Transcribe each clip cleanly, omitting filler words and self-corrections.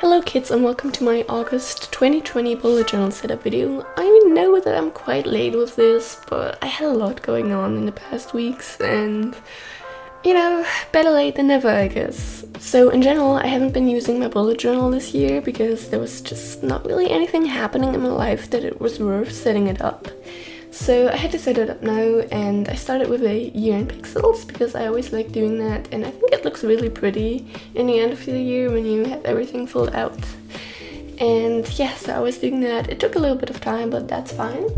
Hello kids and welcome to my August 2020 bullet journal setup video. I know that I'm quite late with this, but I had a lot going on in the past weeks and, better late than never, I guess. So in general, I haven't been using my bullet journal this year because there was just not really anything happening in my life that it was worth setting it up. So I had to set it up now, and I started with a year in pixels because I always like doing that, and I think it looks really pretty in the end of the year when you have everything filled out. And yeah, so I was doing that. It took a little bit of time, but that's fine.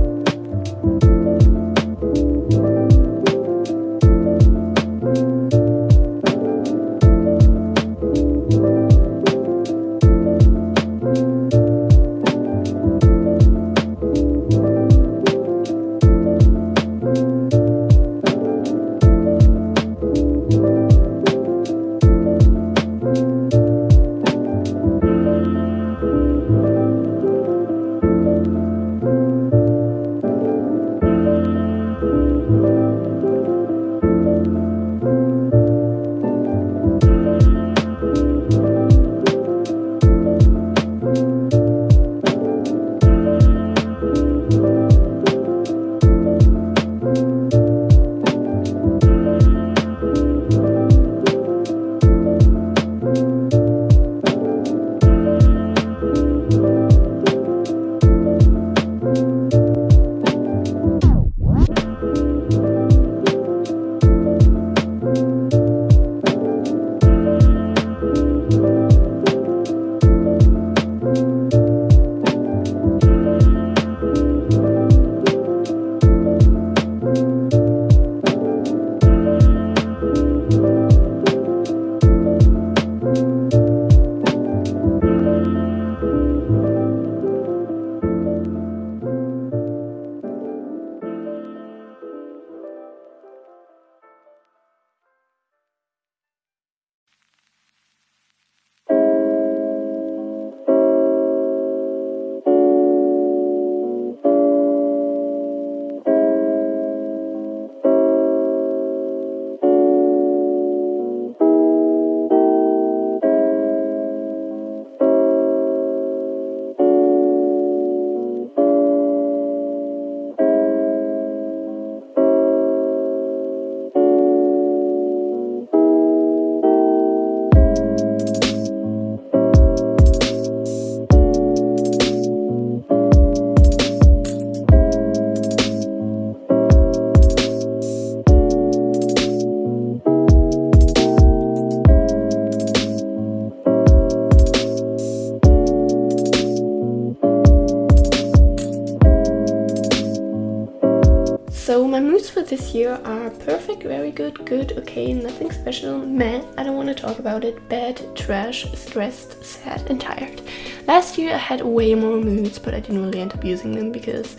So my moods for this year are perfect, very good, good, okay, nothing special, meh, I don't want to talk about it, bad, trash, stressed, sad, and tired. Last year I had way more moods, but I didn't really end up using them because,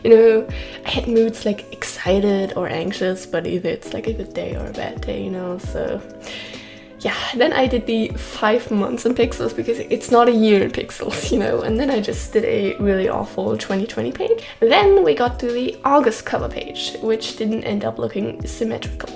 I had moods like excited or anxious, but either it's like a good day or a bad day, so... Yeah, then I did the 5 months in pixels because it's not a year in pixels, and then I just did a really awful 2020 page. Then we got to the August cover page, which didn't end up looking symmetrical,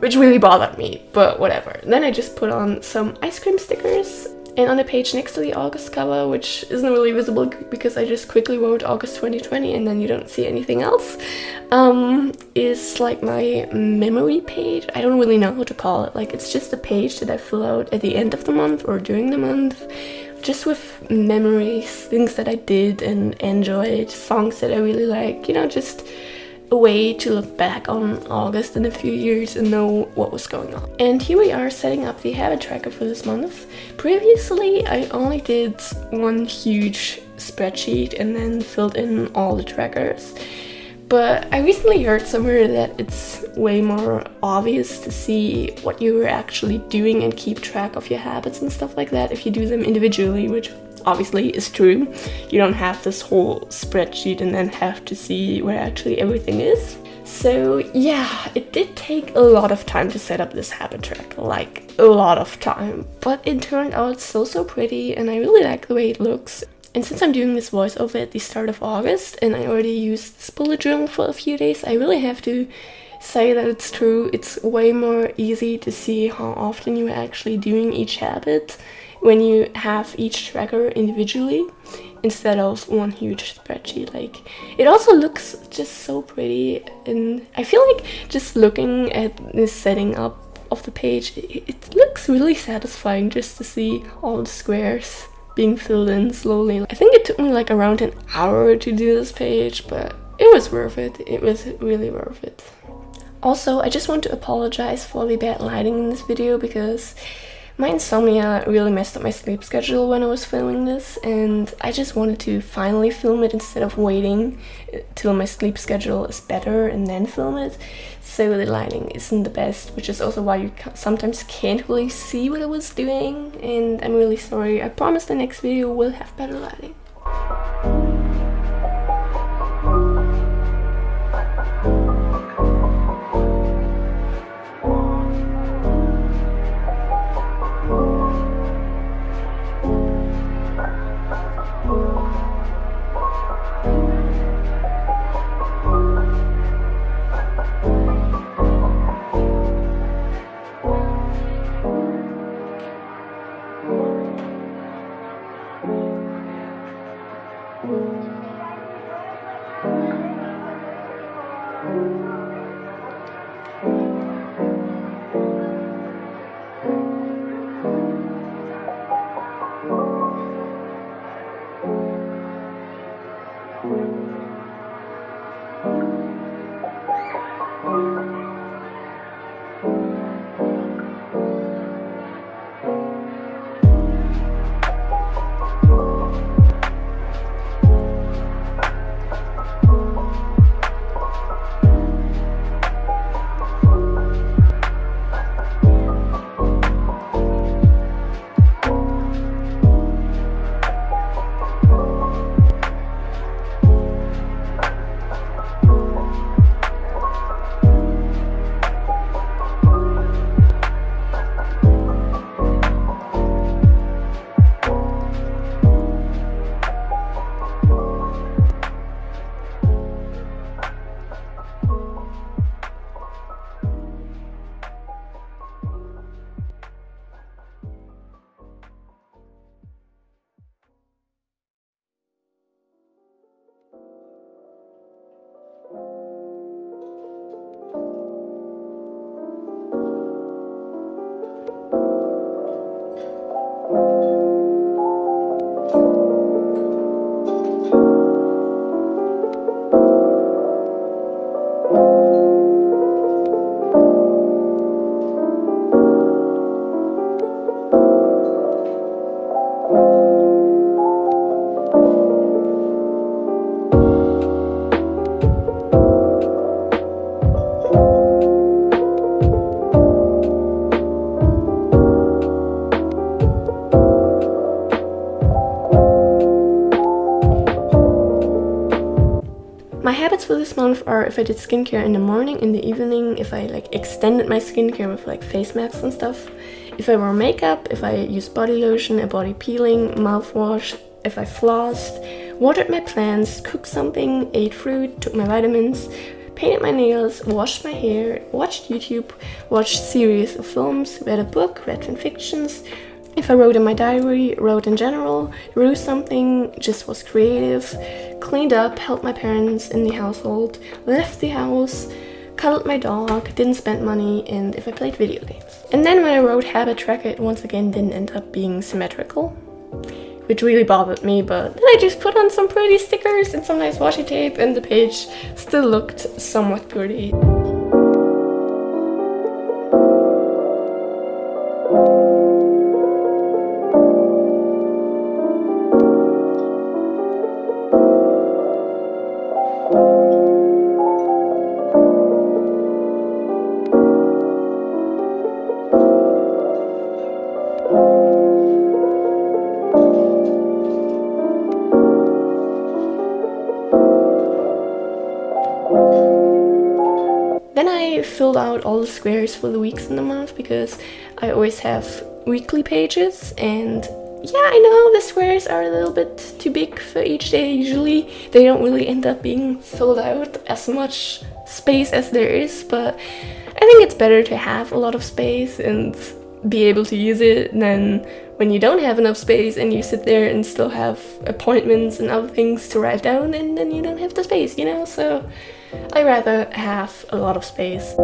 which really bothered me, but whatever. Then I just put on some ice cream stickers, and on the page next to the August cover, which isn't really visible because I just quickly wrote August 2020 and then you don't see anything else, is like my memory page. I don't really know how to call it. Like, it's just a page that I fill out at the end of the month or during the month, just with memories, things that I did and enjoyed, songs that I really like, just a way to look back on August in a few years and know what was going on. And here we are setting up the habit tracker for this month. Previously, I only did one huge spreadsheet and then filled in all the trackers. But I recently heard somewhere that it's way more obvious to see what you were actually doing and keep track of your habits and stuff like that if you do them individually, which obviously is true. You don't have this whole spreadsheet and then have to see where actually everything is. So yeah, it did take a lot of time to set up this habit tracker, like a lot of time, but it turned out so pretty and I really like the way it looks. And since I'm doing this voiceover at the start of August and I already used this bullet journal for a few days, I really have to say that it's true. It's way more easy to see how often you're actually doing each habit when you have each tracker individually instead of one huge spreadsheet. Like, it also looks just so pretty, and I feel like just looking at this setting up of the page, it looks really satisfying just to see all the squares being filled in slowly. I think it took me like around an hour to do this page, but it was worth it. It was really worth it. Also, I just want to apologize for the bad lighting in this video, because my insomnia really messed up my sleep schedule when I was filming this, and I just wanted to finally film it instead of waiting till my sleep schedule is better and then film it. So the lighting isn't the best, which is also why you sometimes can't really see what I was doing, and I'm really sorry. I promise the next video will have better lighting. My habits for this month are if I did skincare in the morning, in the evening, if I like extended my skincare with like face masks and stuff, if I wore makeup, if I used body lotion, a body peeling, mouthwash, if I flossed, watered my plants, cooked something, ate fruit, took my vitamins, painted my nails, washed my hair, watched YouTube, watched series of films, read a book, read fan fictions. If I wrote in my diary, wrote in general, drew something, just was creative, cleaned up, helped my parents in the household, left the house, cuddled my dog, didn't spend money, and if I played video games. And then when I wrote habit tracker, it once again didn't end up being symmetrical, which really bothered me, but then I just put on some pretty stickers and some nice washi tape, and the page still looked somewhat pretty. Then I filled out all the squares for the weeks in the month, because I always have weekly pages, and yeah, I know the squares are a little bit too big for each day. Usually they don't really end up being filled out as much space as there is, but I think it's better to have a lot of space and be able to use it than when you don't have enough space and you sit there and still have appointments and other things to write down, and then you don't have the space, you know? So I rather have a lot of space.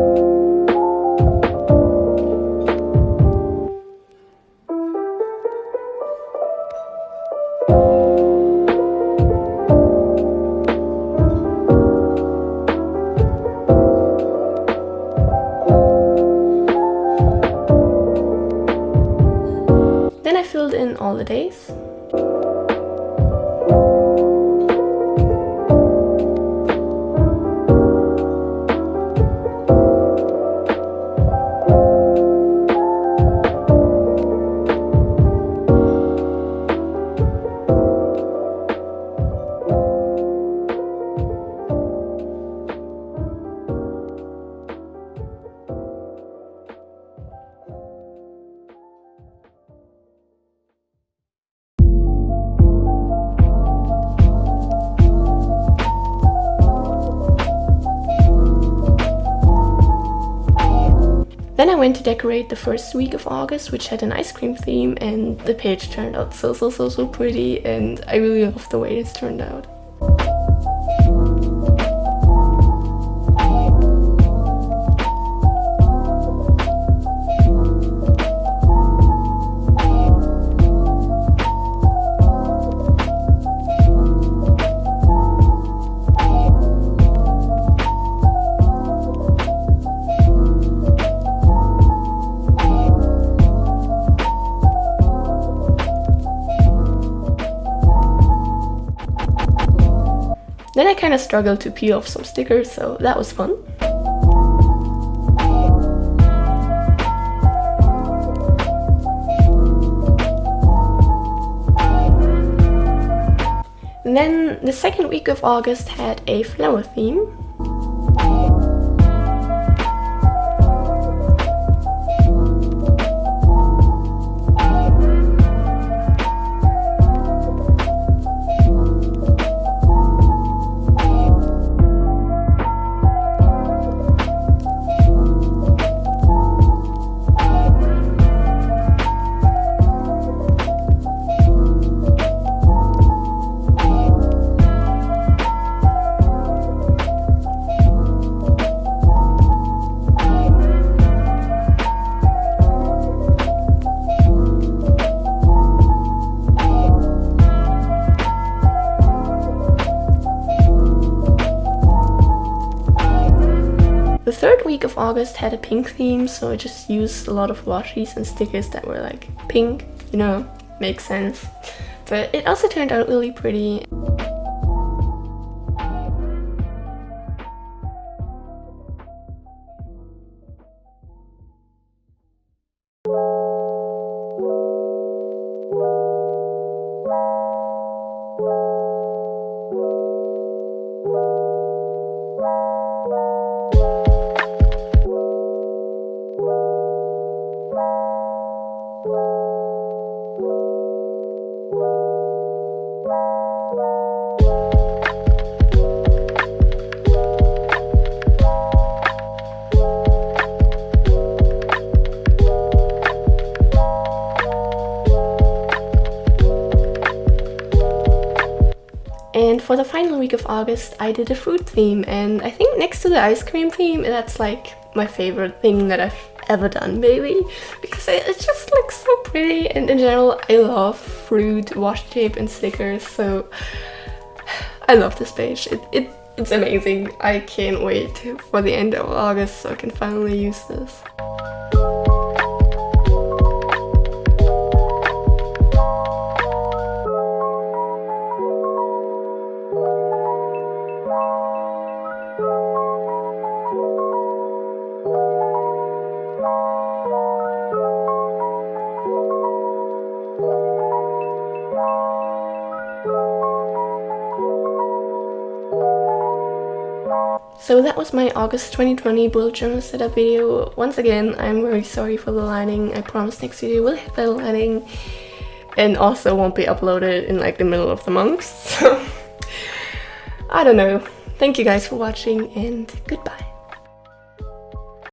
Then I filled in all the days. Then I went to decorate the first week of August, which had an ice cream theme, and the page turned out so pretty, and I really love the way it's turned out. Then I kind of struggled to peel off some stickers, so that was fun. And then the second week of August had a flower theme. The third week of August had a pink theme, so I just used a lot of washies and stickers that were like pink, you know, makes sense. But it also turned out really pretty. And for the final week of August, I did a fruit theme, and I think next to the ice cream theme, that's like my favorite thing that I've ever done, maybe, because it just looks so pretty, and in general, I love fruit, washi tape, and stickers, so I love this page. It's amazing. I can't wait for the end of August so I can finally use this. So that was my August 2020 bullet journal setup video. Once again, I'm very sorry for the lighting. I promise next video will have better lighting and also won't be uploaded in like the middle of the month. So I don't know. Thank you guys for watching and goodbye.